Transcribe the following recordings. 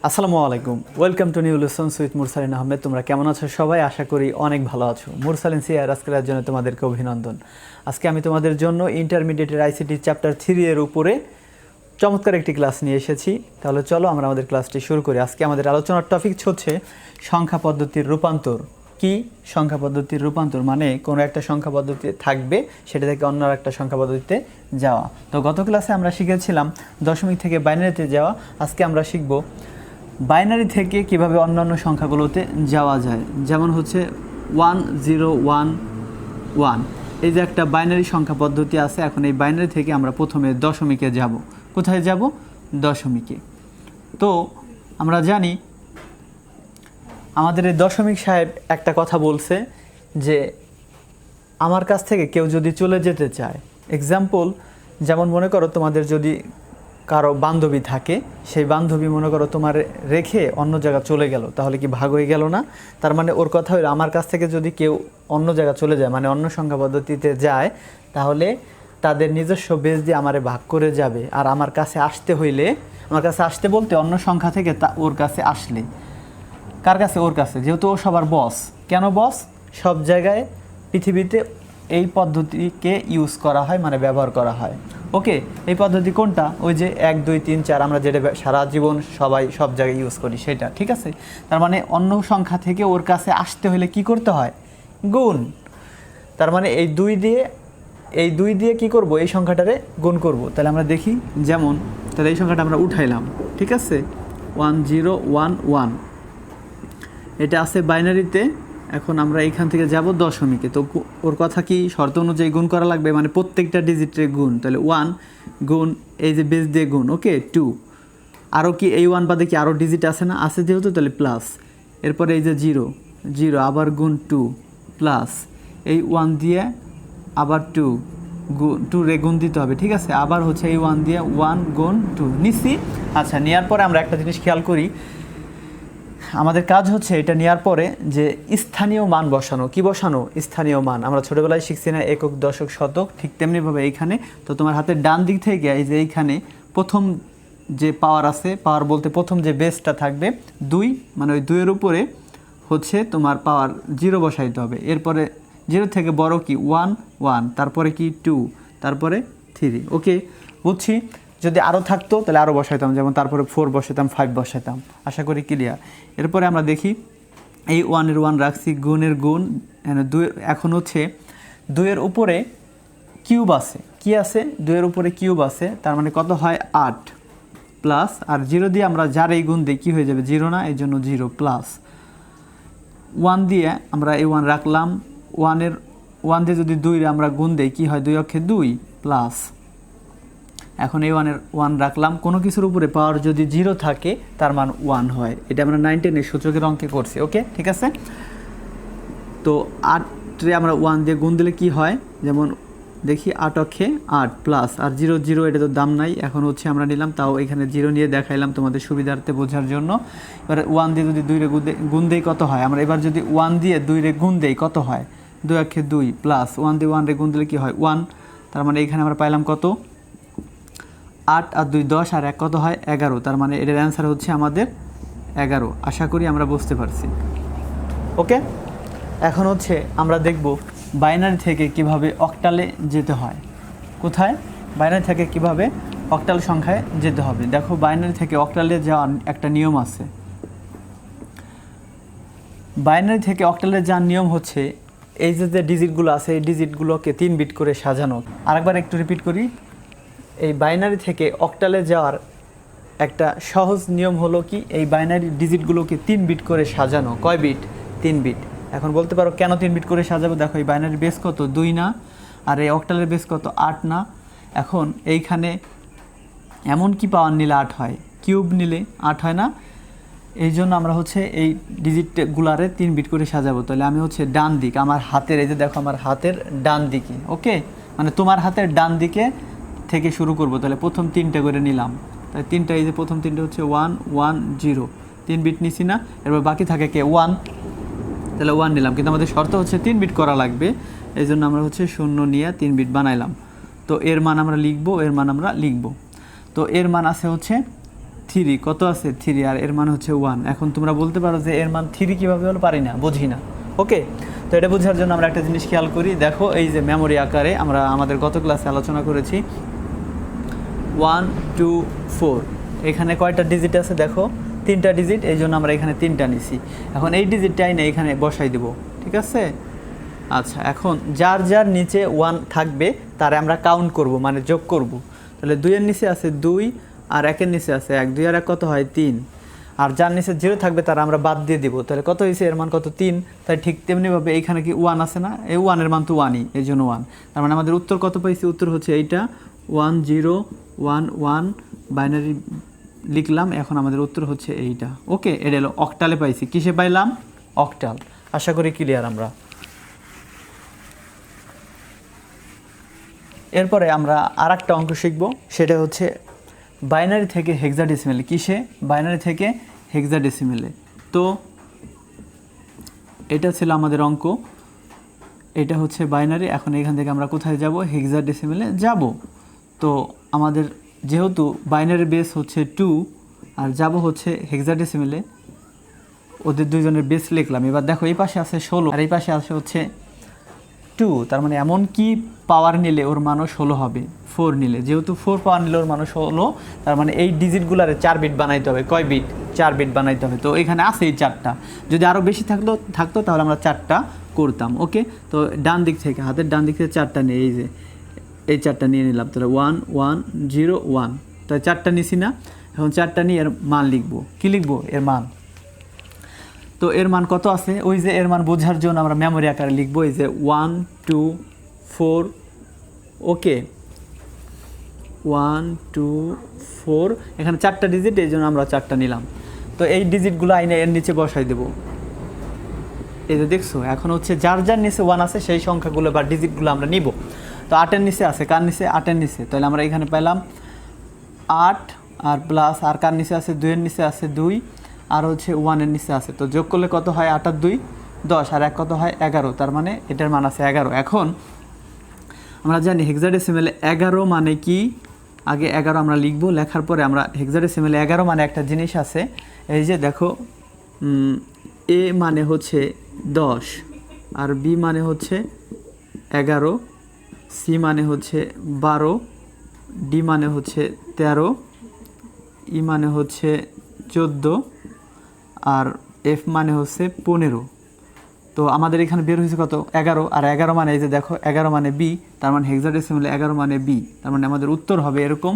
আসসালামু আলাইকুম, welcome to new lessons with মুরসালিন আহমেদ। তোমরা কেমন আছো সবাই? আশা করি অনেক ভালো আছো। মুরসালিন সিআর আজকের জন্য তোমাদেরকে অভিনন্দন। আজকে আমি তোমাদের জন্য ইন্টারমিডিয়েটের আইসিটি চ্যাপ্টার 3 এর উপরে চমৎকার একটি ক্লাস নিয়ে এসেছি। তাহলে চলো আমরা আমাদের ক্লাসটি শুরু করি। আজকে আমাদের আলোচনার টপিক হচ্ছে সংখ্যা পদ্ধতির রূপান্তর। কি সংখ্যা পদ্ধতির রূপান্তর মানে কোনো একটা সংখ্যা পদ্ধতি থাকবে, সেটা থেকে অন্য একটা সংখ্যা পদ্ধতিতে যাওয়া। তো গত ক্লাসে আমরা শিখেছিলাম দশমিক থেকে বাইনারিতে যাওয়া। আজকে আমরা শিখব বাইনারি থেকে কিভাবে অন্যান্য সংখ্যাগুলোতে যাওয়া যায়। যেমন হচ্ছে 1011, এই যে একটা বাইনারি সংখ্যা পদ্ধতি আছে। এখন এই বাইনারি থেকে আমরা প্রথমে দশমিকে যাব। কোথায় যাব? দশমিকে। তো আমরা জানি আমাদের এই দশমিক সাহেব একটা কথা বলছে যে আমার কাছ থেকে কেউ যদি চলে যেতে চায়, এক্সাম্পল যেমন মনে করো তোমাদের যদি কারো বান্ধবী থাকে, সেই বান্ধবী মনে করো তোমার রেখে অন্য জায়গা চলে গেল, তাহলে কি ভাগ হয়ে গেল না? তার মানে ওর কথা হলো আমার কাছ থেকে যদি কেউ অন্য জায়গা চলে যায়, মানে অন্য সংখ্যা পদ্ধতিতে যায়, তাহলে তাদের নিজস্ব বেস দিয়ে আমারে ভাগ করে যাবে। আর আমার কাছে আসতে হইলে, আমার কাছে আসতে বলতে অন্য সংখ্যা থেকে ওর কাছে আসলে, কার কাছে? ওর কাছে, যেহেতু ও সবার বস। কেন বস? সব জায়গায় পৃথিবীতে এই পদ্ধতিকে ইউজ করা হয়, মানে ব্যবহার করা হয়। ওকে, এই পদ্ধতি কোনটা? ওই যে 1 2 3 4 আমরা যেটা সারা জীবন সবাই সব জায়গায় ইউজ করি সেটা, ঠিক আছে? তার মানে অন্য সংখ্যা থেকে ওর কাছে আসতে হলে কি করতে হয়? গুণ। তার মানে এই দুই দিয়ে কি করব? এই সংখ্যাটারে গুণ করব। তাহলে আমরা দেখি, যেমন তাহলে এই সংখ্যাটা আমরা উঠাইলাম, ঠিক আছে? 1011, এটা আছে বাইনারিতে। এখন আমরা এইখান থেকে যাব দশমিকে। তো ওর কথা কি শর্ত অনুযায়ী গুণ করা লাগবে, মানে প্রত্যেকটা ডিজিটের গুণ। তাহলে 1 গুণ এই যে বেস দিয়ে গুণ, ওকে 2। আরও কি এই 1 বাদে কি আরও ডিজিট আছে না? আছে যেহেতু, তাহলে প্লাস। এরপরে এই যে 0 আবার গুণ 2 প্লাস এই 1 দিয়ে আবার 2 রে গুণ দিতে হবে, ঠিক আছে? আবার হচ্ছে এই 1 দিয়ে 1 গুণ 2 নিছি। আচ্ছা, নেওয়ার পরে আমরা একটা জিনিস খেয়াল করি, আমাদের কাজ হচ্ছে এটা নেওয়ার পরে যে স্থানীয় মান বসানো। কি বসানো? স্থানীয় মান। আমরা ছোটোবেলায় শিখছি না একক, দশক, শতক, ঠিক তেমনিভাবে এইখানে। তো তোমার হাতের ডান দিক থেকে এই যে এইখানে প্রথম যে পাওয়ার আছে, পাওয়ার বলতে প্রথম যে বেসটা থাকবে 2, মানে ওই 2-এর উপরে হচ্ছে তোমার পাওয়ার 0 বসাইতে হবে। এরপরে 0 থেকে বড় কি 1, তারপরে কি 2, তারপরে 3। ওকে, বুঝছি। যদি আরও থাকতো তাহলে আরও বসাইতাম, যেমন তারপরে 4 বসাইতাম, 5 বসাইতাম। আশা করি ক্লিয়ার। এরপরে আমরা দেখি এই 1-এর 1 রাখছি, গুণের গুণ। এখন হচ্ছে 2-এর উপরে কিউব আছে। কি আছে? 2-এর উপরে কিউব আছে, তার মানে কত হয়? 8 প্লাস, আর 0 দিয়ে আমরা যার এই গুণ দিই কি হয়ে যাবে? 0 না, এই জন্য 0 প্লাস 1 দিয়ে আমরা এই 1 রাখলাম। 1 দিয়ে যদি 2 আমরা গুণ দিই কি হয়? 2 অক্ষে 2 প্লাস। এখন এই 1-এর 1 রাখলাম। কোনো কিছুর উপরে পাওয়ার যদি 0 থাকে তার মান 1 হয়। এটা আমরা 9 10-এর সূচকের অঙ্কে করছি। ওকে, ঠিক আছে? তো 8-রে আমরা 1 দিয়ে গুণ দিলে কি হয়? যেমন দেখি, 8 অক্ষে 8 প্লাস, আর 0 এটা তো দাম নাই। এখন হচ্ছে আমরা নিলাম, তাও এখানে 0 নিয়ে দেখাইলাম তোমাদের সুবিধার্থে বোঝার জন্য। এবার 1 দিয়ে যদি 2-রে গুণ দেই কত হয়? আমরা এবার যদি 1 দিয়ে 2-রে গুণ দেই কত হয়? 2 অক্ষে 2 প্লাস 1 দিয়ে 1-রে গুণ দিলে কি হয়? 1। তার মানে এখানে আমরা পাইলাম কত? 8 আর 2 10, আর 1 কত হয়? 11। তার মানে এটার অ্যান্সার হচ্ছে আমাদের 11। আশা করি আমরা বুঝতে পারছি। ওকে, এখন হচ্ছে আমরা দেখব বাইনারি থেকে কিভাবে অক্টালে যেতে হয়। কোথায়? বাইনারি থেকে কিভাবে অক্টাল সংখ্যায় যেতে হবে। দেখো, বাইনারি থেকে অক্টালে যাওয়ার একটা নিয়ম আছে। বাইনারি থেকে অক্টালে যাওয়ার নিয়ম হচ্ছে এই যে ডিজিটগুলো আছে, এই ডিজিটগুলোকে 3 বিট করে সাজানো। আরেকবার একটু রিপিট করি, এই বাইনারি থেকে অক্টালে যাওয়ার একটা সহজ নিয়ম হলো কি, এই বাইনারি ডিজিটগুলোকে 3 বিট করে সাজানো। কয় বিট? 3 বিট। এখন বলতে পারো কেন 3 বিট করে সাজাবো? দেখো, এই বাইনারি বেস কত? 2 না? আর এই অক্টালের বেস কত? 8 না? এখন এইখানে এমন কি পাওয়ার নিলে 8 হয়? কিউব নিলে 8 হয় না? এই জন্য আমরা হচ্ছে এই ডিজিটগুলারে 3 বিট করে সাজাবো। তাহলে আমি হচ্ছে ডান দিক, আমার হাতের, এই যে দেখো আমার হাতের ডান দিকে, ওকে, মানে তোমার হাতের ডান দিকে থেকে শুরু করব। তাহলে প্রথম 3টে করে নিলাম। তাই 3টা, এই যে প্রথম 3টে হচ্ছে 1 1 0, 3 বিট নিছি না? এরপর বাকি থাকে কে? 1। তাহলে 1 নিলাম, কিন্তু আমাদের শর্ত হচ্ছে 3 বিট করা লাগবে। এই জন্য আমরা হচ্ছে 0 নিয়ে 3 বিট বানাইলাম। তো এর মান আমরা লিখবো, এর মান আমরা লিখবো। তো এর মান আছে হচ্ছে 3 কত আছে 3 আর এর মান হচ্ছে 1। এখন তোমরা বলতে পারো যে এর মান 3 কীভাবে হলো, পারি না, বুঝি না। ওকে, তো এটা বোঝার জন্য আমরা একটা জিনিস খেয়াল করি। দেখো এই যে মেমোরি আকারে আমরা আমাদের গত ক্লাসে আলোচনা করেছি 1 2 4, এখানে কয়টা ডিজিট আছে দেখো, 3টা ডিজিট, এই জন্য আমরা এখানে 3টা নিছি। এখন এই ডিজিটটাই না এখানে বসাই দেব, ঠিক আছে। আচ্ছা, এখন যার যার নিচে 1 থাকবে তারে আমরা কাউন্ট করব, মানে যোগ করব। তাহলে 2 এর নিচে আছে 2 আর 1 এর নিচে আছে 1, 2 আর 1 কত হয় 3, আর যার নিচে 0 থাকবে তারা আমরা বাদ দিয়ে দিব। তাহলে কত হয়েছে, এর মান কত 3। তাই ঠিক তেমনিভাবে এইখানে কি 1 আছে না, এই 1 এর মান তো 1ই, এই জন্য 1। তার মানে আমাদের উত্তর কত পাইছি, উত্তর হচ্ছে এইটা 1 0 1 1, বাইনারি লিখলাম। এখন আমাদের উত্তর হচ্ছে এইটা। ওকে, এটা হলো অক্টালে পাইছি। কিসে পাইলাম, অক্টাল। আশা করি ক্লিয়ার আমরা। এরপরে আমরা আর একটা অঙ্ক শিখব, সেটা হচ্ছে বাইনারি থেকে হেক্সাডেসিমেলে। কিসে, বাইনারি থেকে হেক্সাডেসিমেলে। তো এটা ছিল আমাদের অঙ্ক, এটা হচ্ছে বাইনারি। এখন এখান থেকে আমরা কোথায় যাব, হেক্সাডেসিমেলে যাব। তো আমাদের যেহেতু বাইনারি বেস হচ্ছে 2 আর যাব হচ্ছে হেক্সাডেসিমেলে, ওদের দুইজনের বেস লিখলাম। এবার দেখো এই পাশে আছে 16 আর এই পাশে আছে হচ্ছে 2, তার মানে এমন কি পাওয়ার নিলে ওর মানও 16 হবে। 4 নিলে, যেহেতু 4 পাওয়ার নিলে ওর মানও 16, তার মানে এই ডিজিটগুলারে 4 বিট বানাইতে হবে। কয় বিট, 4 বিট বানাইতে হবে। তো এখানে আছে এই 4টা, যদি আরও বেশি থাকতো তাহলে আমরা 4টা করতাম। ওকে, তো ডান দিক থেকে, হাতের ডান দিক থেকে 4টা নিয়ে, এই যে এই 4টা নিয়ে নিলাম। তাহলে 1 1 0 1, তাই 4টা নিছি না। এখন 4টা নিয়ে এর মান লিখবো। কি লিখবো, এর মান। তো এর মান কত আছে, ওই যে এর মান বোঝার জন্য আমরা মেমোরি আকারে লিখবো, এই যে 1 2 4। ওকে, 1 2 4, এখানে 4টা ডিজিট, এই জন্য আমরা 4টা নিলাম। তো এই ডিজিটগুলো আইনে এর নিচে বসাই দেব। এই যে দেখছো, এখন হচ্ছে যার যার নিচে 1 আছে সেই সংখ্যাগুলো বা ডিজিটগুলো আমরা নিব। তো 8-এর নিচে আছে, কার নিচে, 8-এর নিচে। তাহলে আমরা এখানে পেলাম 8 আর প্লাস, আর কার নিচে আছে, 2-এর নিচে আছে 2 আর হচ্ছে 1-এর নিচে আছে। তো যোগ করলে কত হয়, 8 আর 2 10 আর 1 কত হয় 11, তার মানে এটার মান আছে 11। এখন আমরা জানি হেক্সাডেসিমেলে 11 মানে কি, আগে 11 আমরা লিখবো, লেখার পরে আমরা হেক্সাডেসিমেলে 11 মানে একটা জিনিস আছে, এই যে দেখো, এ মানে হচ্ছে 10 আর বি মানে হচ্ছে 11, সি মানে হচ্ছে 12, ডি মানে হচ্ছে 13, ই মানে হচ্ছে 14 আর এফ মানে হচ্ছে 15। তো আমাদের এখানে বের হয়েছে কত, 11। আর 11 মানে এই যে দেখো 11 মানে বি, তার মানে হেক্সাডেসিমেলে 11 মানে বি। তার মানে আমাদের উত্তর হবে এরকম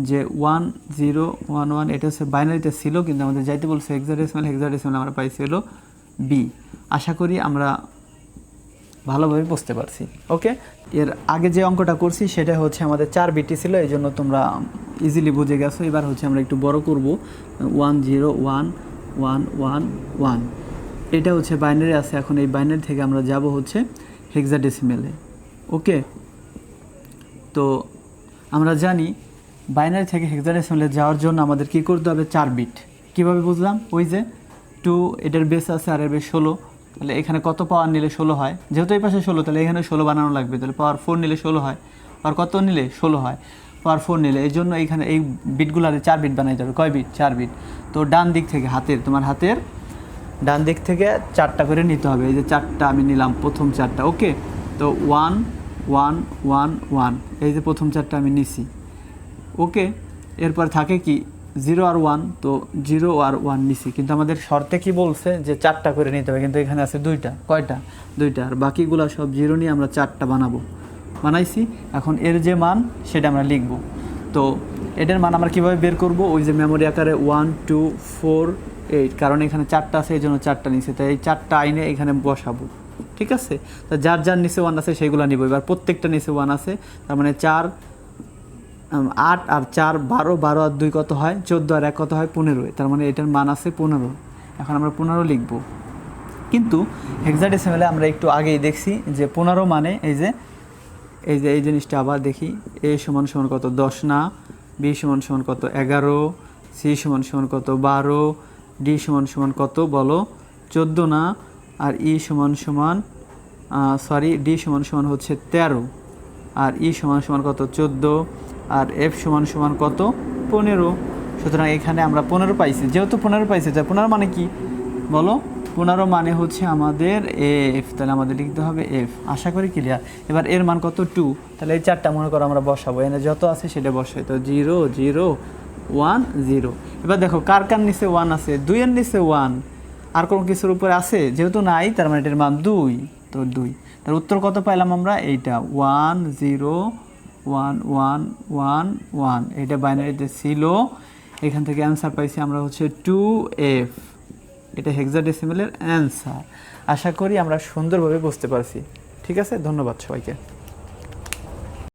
যে 1 0 1 1। এটা হচ্ছে বাইনারিতে ছিল, কিন্তু আমাদের যাইতে বলছে হেক্সাডেসিমেল আমরা পাইছি হলো বি। আশা করি আমরা ভালোভাবে বুঝতে পারছি। ওকে, এর আগে যে অঙ্কটা করছি সেটা হচ্ছে আমাদের 4 বিটি ছিল, এই জন্য তোমরা ইজিলি বুঝে গেছো। এবার হচ্ছে আমরা একটু বড় করব, 1 0 1 1 1 1। এটা হচ্ছে বাইনারি আছে। এখন এই বাইনারি থেকে আমরা যাব হচ্ছে হেক্সাডেসিমেলে। ওকে, তো আমরা জানি বাইনারি থেকে হেক্সাডেসিমেলে যাওয়ার জন্য আমাদের কি করতে হবে, 4 বিট। কিভাবে বুঝলাম, ওই যে 2, এটার বেস আছে আর এর বেস 16, তাহলে এখানে কত পাওয়ার নিলে 16 হয়, যেহেতু এই পাশে 16 তাহলে এখানে 16 বানানো লাগবে। তাহলে পাওয়ার 4 নিলে 16 হয়, পাওয়ার কত নিলে 16 হয়, পাওয়ার 4 নিলে। এই জন্য এইখানে এই বিটগুলোরে 4 বিট বানাইতে হবে। কয় বিট, 4 বিট। তো ডান দিক থেকে তোমার হাতের ডান দিক থেকে 4টা করে নিতে হবে। এই যে 4টা আমি নিলাম, প্রথম 4টা। ওকে, তো 1 1 1 1, এই যে প্রথম 4টা আমি নিছি। ওকে, এরপর থাকে কি 0 আর 1, তো 0 আর 1 নিছি, কিন্তু আমাদের শর্তে কি বলছে যে 4টা করে নিতে হবে, কিন্তু এখানে আছে 2টা। কয়টা, 2টা। আর বাকিগুলো সব 0 নিয়ে আমরা 4টা বানাইছি। এখন এর যে মান সেটা আমরা লিখব। তো এটার মান আমরা কীভাবে বের করব, ওই যে মেমোরি আকারে 1 2 4 8, কারণ এখানে 4টা আছে এই জন্য 4টা নিছে, তাই এই 4টা আইনে এখানে বসাবো। ঠিক আছে, তো যার যার নিচে 1 আছে সেইগুলো নিব। এবার প্রত্যেকটা নিচে 1 আছে, তার মানে 4 8 আর 4 12, 12 আর 2 কত হয় 14, আর 1 কত হয় 15, তার মানে এটার মান আছে 15। এখন আমরা 15 লিখব। কিন্তু হেক্সাডেসিমেলে আমরা একটু আগেই দেখছি যে 15 মানে এই জিনিসটা আবার দেখি, এ সমান সমান কত 10 না, বি সমান সমান কত 11, সি সমান সমান কত 12, ডি সমান সমান কত বলো 14 না, আর ই সমান সমান ডি সমান সমান হচ্ছে 13, আর ই সমান সমান কত 14, আর এফ সমান সমান কত 15। সুতরাং এখানে আমরা 15 পাইছি, যেহেতু 15 পাইছি, তাই 15 মানে কি বলো? 15 মানে হচ্ছে আমাদের এফ, তাহলে আমাদের লিখতে হবে এফ। আশা করি ক্লিয়ার। এবার এর মান কত? 2। তাহলে এই 4টা মনে করো আমরা বসাবো, এখানে যত আছে সেটা বসাই, তো 0 0 1 0। এবার দেখো কার কার নিচে 1 আছে? 2 এর নিচে 1, আর কোনো কিছুর উপরে আছে? যেহেতু নাই, তার মানে এটার মান 2, তো 2। তার উত্তর কত পাইলাম আমরা? এইটা 1 0 1 1 1 1, এটা বাইনারিতে ছিল। এখান থেকে অ্যান্সার পাইছি আমরা হচ্ছে 2f। এটা হেক্সাডেসিমেলের অ্যান্সার। আশা করি আমরা সুন্দরভাবে বুঝতে পারছি। ঠিক আছে, ধন্যবাদ সবাইকে।